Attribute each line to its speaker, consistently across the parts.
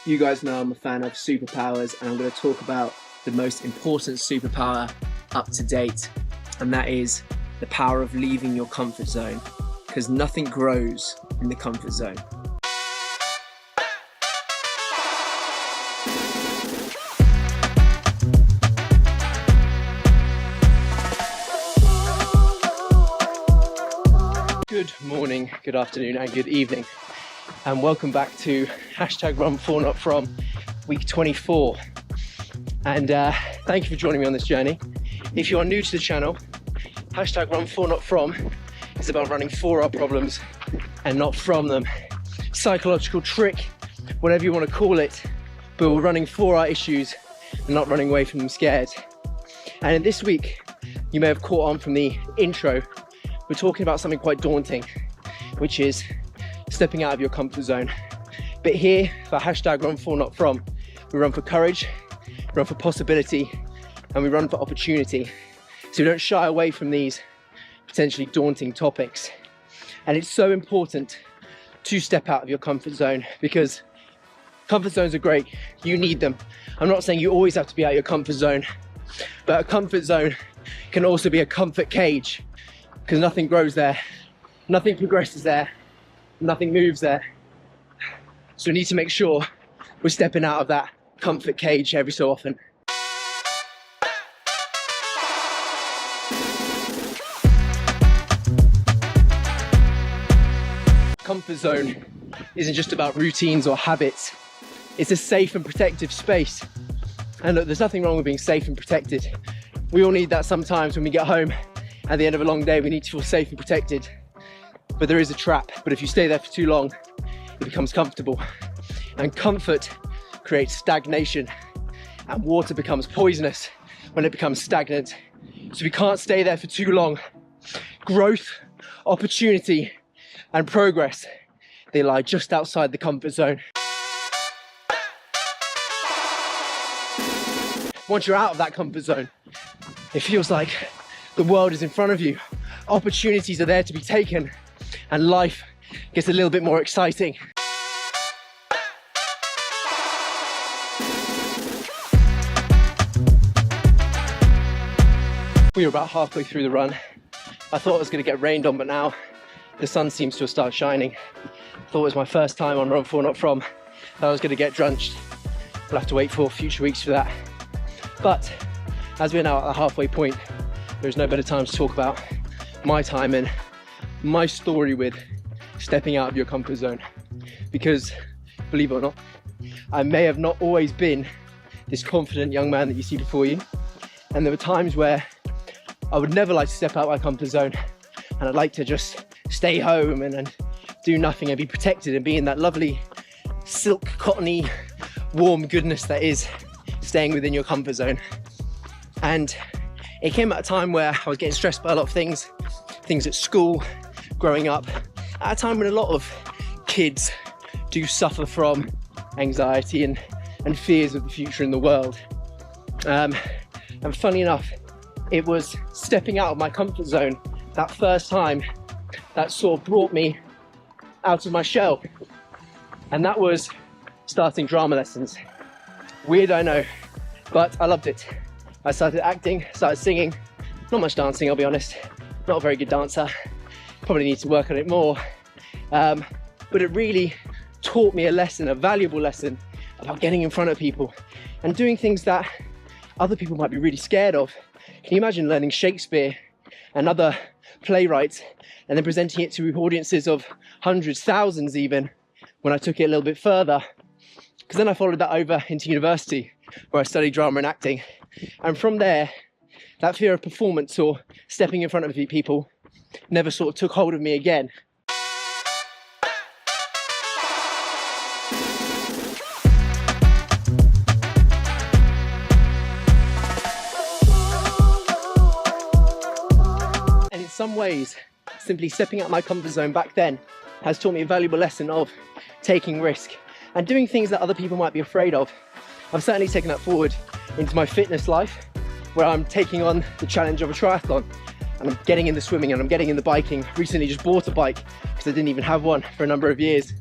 Speaker 1: You guys know I'm a fan of superpowers, and I'm going to talk about the most important superpower up to date, and that is the power of leaving your comfort zone, because nothing grows in the comfort zone. Good morning, good afternoon, and good evening, and welcome back to #Run4NotFrom week 24. And thank you for joining me on this journey. If you are new to the channel, #Run4NotFrom is about running for our problems and not from them. Psychological trick, whatever you want to call it, but we're running for our issues and not running away from them scared. And in this week, you may have caught on from the intro, we're talking about something quite daunting, which is stepping out of your comfort zone. But here for #Run4NotFrom, we run for courage, we run for possibility, and we run for opportunity. So we don't shy away from these potentially daunting topics. And it's so important to step out of your comfort zone, because comfort zones are great, you need them. I'm not saying you always have to be out of your comfort zone, but a comfort zone can also be a comfort cage, because nothing grows there, nothing progresses there, nothing moves there. So we need to make sure we're stepping out of that comfort cage every so often. Comfort zone isn't just about routines or habits, it's a safe and protective space. And look, there's nothing wrong with being safe and protected. We all need that sometimes when we get home at the end of a long day. We need to feel safe and protected. But there is a trap. But if you stay there for too long, it becomes comfortable. And comfort creates stagnation. And water becomes poisonous when it becomes stagnant. So we can't stay there for too long. Growth, opportunity, and progress, they lie just outside the comfort zone. Once you're out of that comfort zone, it feels like the world is in front of you. Opportunities are there to be taken, and life gets a little bit more exciting. We were about halfway through the run. I thought I was going to get rained on, but now the sun seems to have started shining. I thought it was my first time on Run4NotFrom that I was going to get drenched. We'll have to wait for future weeks for that. But as we're now at the halfway point, there's no better time to talk about my time and my story with stepping out of your comfort zone. Because, believe it or not, I may have not always been this confident young man that you see before you. And there were times where I would never like to step out of my comfort zone, and I'd like to just stay home and do nothing and be protected and be in that lovely silk, cottony, warm goodness that is staying within your comfort zone. And it came at a time where I was getting stressed by a lot of things at school, growing up, at a time when a lot of kids do suffer from anxiety and fears of the future in the world. And funny enough, it was stepping out of my comfort zone that first time that sort of brought me out of my shell. And that was starting drama lessons. Weird, I know, but I loved it. I started acting, started singing, not much dancing, I'll be honest. Not a very good dancer, probably need to work on it more. But it really taught me a lesson, a valuable lesson about getting in front of people and doing things that other people might be really scared of. Can you imagine learning Shakespeare and other playwrights and then presenting it to audiences of hundreds, thousands even, when I took it a little bit further? Because then I followed that over into university, where I studied drama and acting. And from there, that fear of performance or stepping in front of people never sort of took hold of me again. And in some ways, simply stepping out of my comfort zone back then has taught me a valuable lesson of taking risk and doing things that other people might be afraid of. I've certainly taken that forward into my fitness life, where I'm taking on the challenge of a triathlon, and I'm getting in the swimming and I'm getting in the biking. Recently just bought a bike because I didn't even have one for a number of years.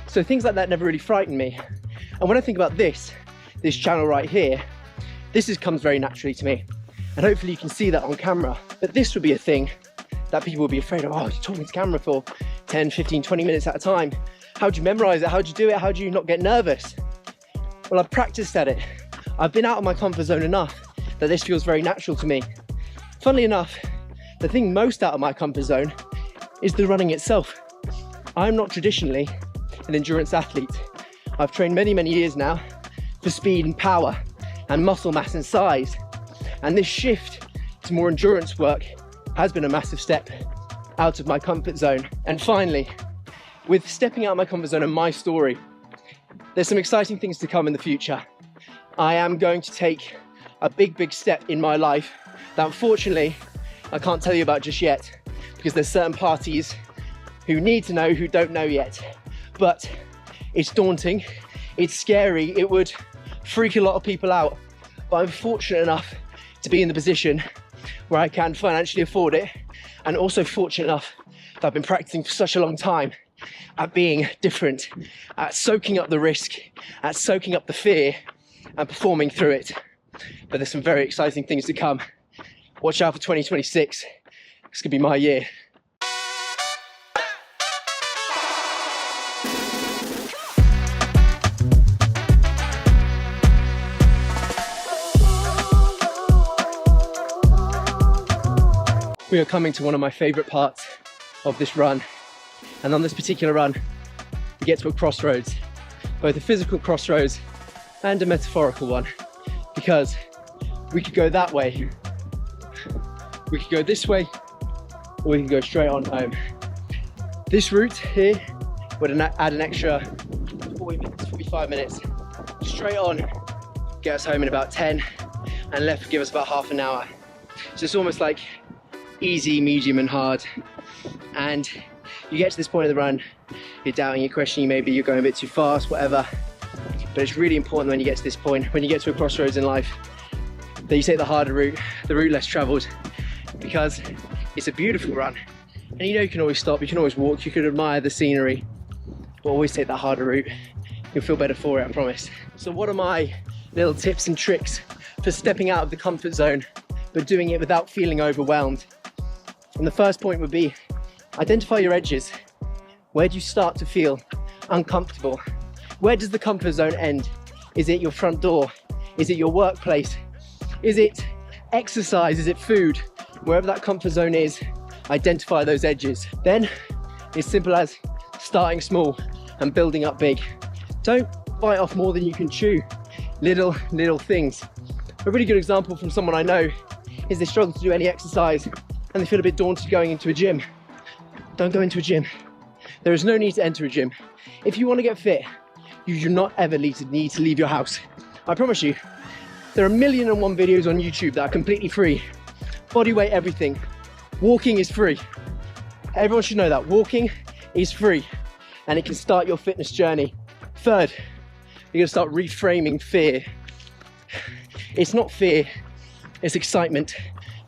Speaker 1: So things like that never really frightened me. And when I think about this channel right here, comes very naturally to me. And hopefully you can see that on camera. But this would be a thing that people would be afraid of. Oh, you're talking to camera for 10, 15, 20 minutes at a time. How do you memorize it? How do you do it? How do you not get nervous? Well, I've practiced at it. I've been out of my comfort zone enough that this feels very natural to me. Funnily enough, the thing most out of my comfort zone is the running itself. I'm not traditionally an endurance athlete. I've trained many, many years now for speed and power and muscle mass and size. And this shift to more endurance work has been a massive step out of my comfort zone. And finally, with stepping out of my comfort zone and my story, there's some exciting things to come in the future. I am going to take a big step in my life that unfortunately I can't tell you about just yet, because there's certain parties who need to know who don't know yet. But it's daunting, it's scary, it would freak a lot of people out. But I'm fortunate enough to be in the position where I can financially afford it, and also fortunate enough that I've been practicing for such a long time at being different, at soaking up the risk, at soaking up the fear and performing through it. But there's some very exciting things to come. Watch out for 2026. It's gonna be my year. We are coming to one of my favorite parts of this run. And on this particular run, we get to a crossroads, both a physical crossroads and a metaphorical one, because we could go that way, we could go this way, or we can go straight on home. This route here would add an extra 40 minutes, 45 minutes. Straight on, get us home in about 10, and left would give us about half an hour. So it's almost like easy, medium and hard. And you get to this point of the run, you're doubting, you're questioning, maybe you're going a bit too fast, whatever. But it's really important when you get to this point, when you get to a crossroads in life, that you take the harder route, the route less traveled, because it's a beautiful run. And you know you can always stop, you can always walk, you can admire the scenery, but always take that harder route. You'll feel better for it, I promise. So what are my little tips and tricks for stepping out of the comfort zone, but doing it without feeling overwhelmed? And the first point would be, identify your edges. Where do you start to feel uncomfortable? Where does the comfort zone end? Is it your front door? Is it your workplace? Is it exercise? Is it food? Wherever that comfort zone is, identify those edges. Then it's simple as starting small and building up big. Don't bite off more than you can chew. Little things. A really good example from someone I know is they struggle to do any exercise and they feel a bit daunted going into a gym. Don't go into a gym. There is no need to enter a gym. If you want to get fit, you do not ever need to leave your house. I promise you, there are 1,000,001 videos on YouTube that are completely free. Body weight, everything. Walking is free. Everyone should know that. Walking is free and it can start your fitness journey. Third, you're gonna start reframing fear. It's not fear, it's excitement.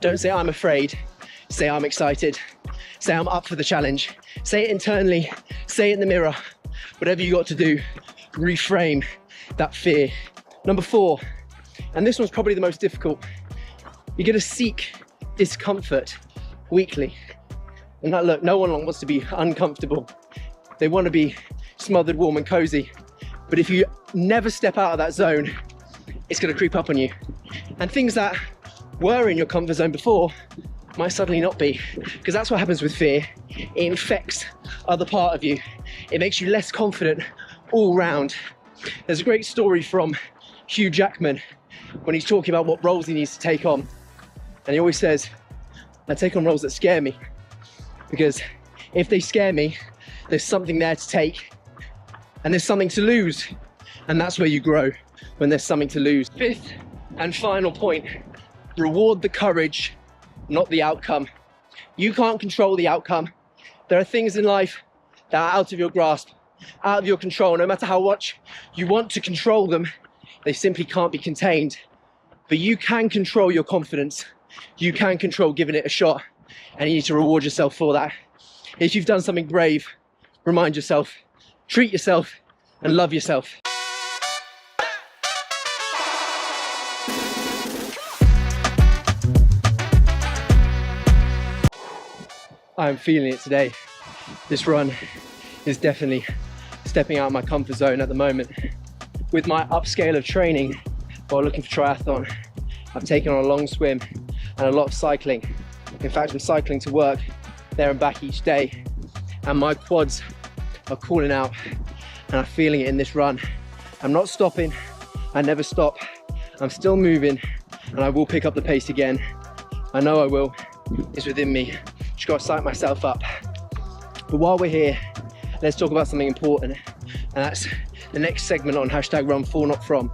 Speaker 1: Don't say I'm afraid, say I'm excited. Say I'm up for the challenge. Say it internally, say it in the mirror. Whatever you got to do, reframe that fear. Number 4, and this one's probably the most difficult. You're gonna seek discomfort weekly. And that, look, no one wants to be uncomfortable. They want to be smothered, warm and cozy. But if you never step out of that zone, it's gonna creep up on you. And things that were in your comfort zone before might suddenly not be, because that's what happens with fear. It infects other part of you. It makes you less confident all round. There's a great story from Hugh Jackman when he's talking about what roles he needs to take on. And he always says, I take on roles that scare me, because if they scare me, there's something there to take and there's something to lose. And that's where you grow, when there's something to lose. 5th and final point, reward the courage, not the outcome. You can't control the outcome. There are things in life that are out of your grasp, out of your control. No matter how much you want to control them, they simply can't be contained. But you can control your confidence. You can control giving it a shot, and you need to reward yourself for that. If you've done something brave, remind yourself, treat yourself, and love yourself. I'm feeling it today. This run is definitely stepping out of my comfort zone at the moment. With my upscale of training while looking for triathlon, I've taken on a long swim and a lot of cycling. In fact, I'm cycling to work there and back each day, and my quads are calling out, and I'm feeling it in this run. I'm not stopping, I never stop. I'm still moving, and I will pick up the pace again. I know I will, it's within me. Just gotta psych myself up. But while we're here, let's talk about something important, and that's the next segment on #run4notfrom,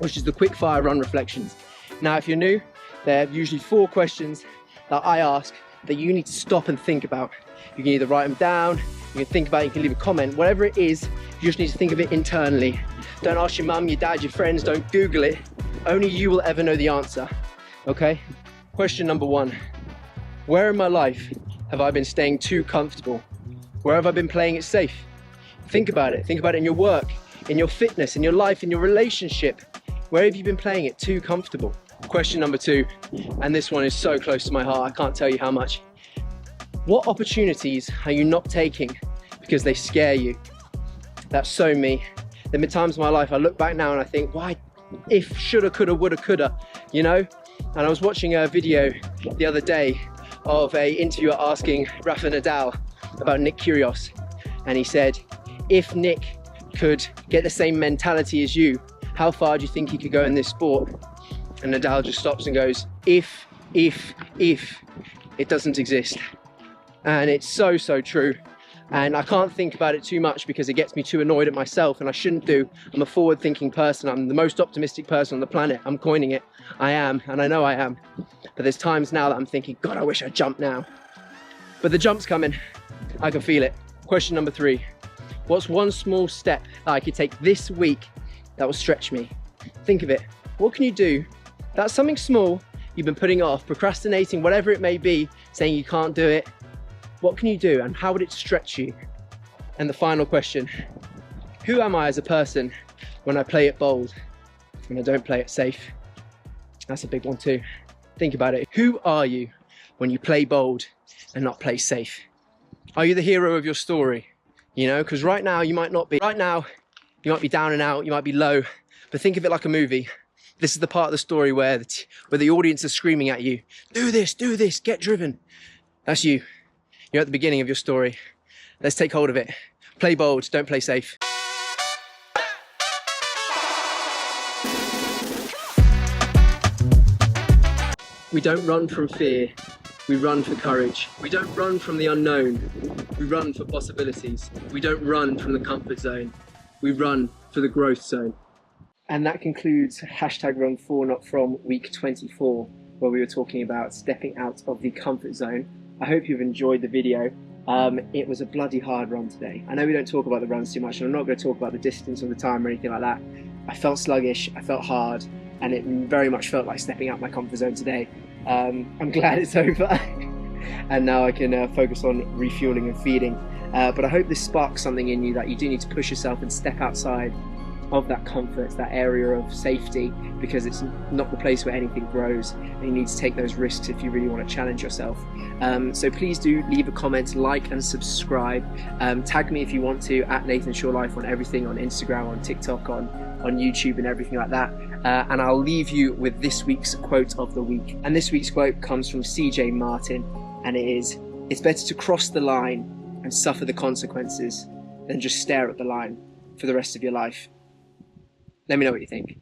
Speaker 1: which is the quick fire run reflections. Now, if you're new, there are usually 4 questions that I ask that you need to stop and think about. You can either write them down, you can think about it, you can leave a comment, whatever it is, you just need to think of it internally. Don't ask your mum, your dad, your friends, don't Google it. Only you will ever know the answer, okay? Question number 1, where in my life have I been staying too comfortable? Where have I been playing it safe? Think about it in your work, in your fitness, in your life, in your relationship. Where have you been playing it too comfortable? Question number 2, and this one is so close to my heart, I can't tell you how much. What opportunities are you not taking because they scare you? That's so me. There have been times in my life I look back now and I think, why, if, shoulda, coulda, woulda, coulda, you know? And I was watching a video the other day of an interviewer asking Rafa Nadal about Nick Kyrgios, and he said, if Nick could get the same mentality as you, how far do you think he could go in this sport? And Nadal just stops and goes, if, it doesn't exist. And it's so, so true. And I can't think about it too much because it gets me too annoyed at myself, and I shouldn't do. I'm a forward-thinking person. I'm the most optimistic person on the planet. I'm coining it. I am, and I know I am. But there's times now that I'm thinking, God, I wish I'd jumped now. But the jump's coming. I can feel it. Question number 3. What's one small step that I could take this week that will stretch me? Think of it. What can you do? That's something small you've been putting off, procrastinating, whatever it may be, saying you can't do it. What can you do, and how would it stretch you? And the final question, who am I as a person when I play it bold and I don't play it safe? That's a big one too. Think about it. Who are you when you play bold and not play safe? Are you the hero of your story? You know, because right now you might not be. Right now you might be down and out, you might be low, but think of it like a movie. This is the part of the story where the audience is screaming at you, do this, get driven. That's you. You're at the beginning of your story. Let's take hold of it. Play bold, don't play safe. We don't run from fear, we run for courage. We don't run from the unknown, we run for possibilities. We don't run from the comfort zone, we run for the growth zone. And that concludes #run4notfrom week 24, where we were talking about stepping out of the comfort zone. I hope you've enjoyed the video. It was a bloody hard run today. I know we don't talk about the runs too much, and I'm not going to talk about the distance or the time or anything like that. I felt sluggish, I felt hard, and it very much felt like stepping out my comfort zone today. I'm glad it's over, and now I can focus on refueling and feeding. But I hope this sparks something in you that you do need to push yourself and step outside of that comfort, that area of safety, because it's not the place where anything grows, and you need to take those risks if you really want to challenge yourself. So please do leave a comment, like and subscribe. Tag me if you want to, at Nathan Shaw Life on everything, on Instagram, on TikTok, on YouTube and everything like that. And I'll leave you with this week's quote of the week. And this week's quote comes from CJ Martin, and it is, "It's better to cross the line and suffer the consequences than just stare at the line for the rest of your life." Let me know what you think.